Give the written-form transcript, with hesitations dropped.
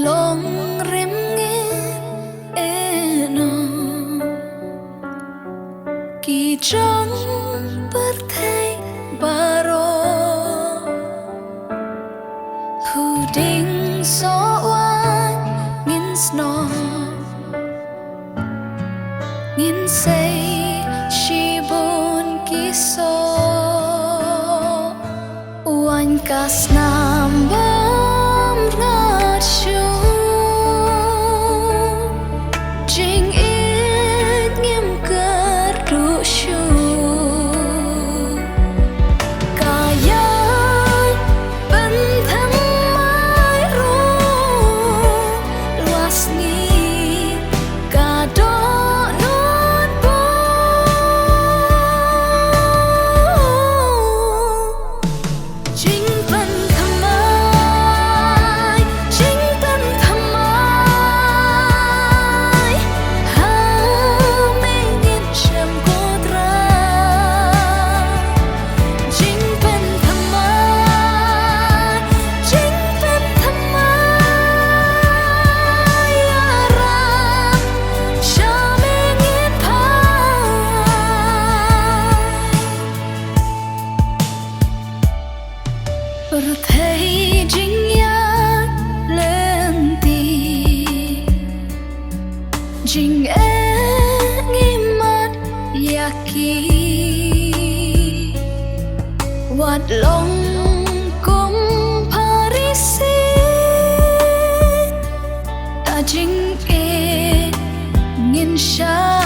lông rem nghe eno kỳ trắng bất thay baro hu ding so oan ngin sno ngin say she bon kiso oan kas nam bam ngat shu jing it ngim kat ru shu kaya ban tham mai ru luas ni ka do not bo jing ban tham mai jing ban tham mai ha me ngin chem ko tra jing ban tham mai jing ban tham mai ara sha me ngin phai bờ thấy chính nhát lên tì chính nghi mắt yaki wat long kum parisi ta chính ngin sha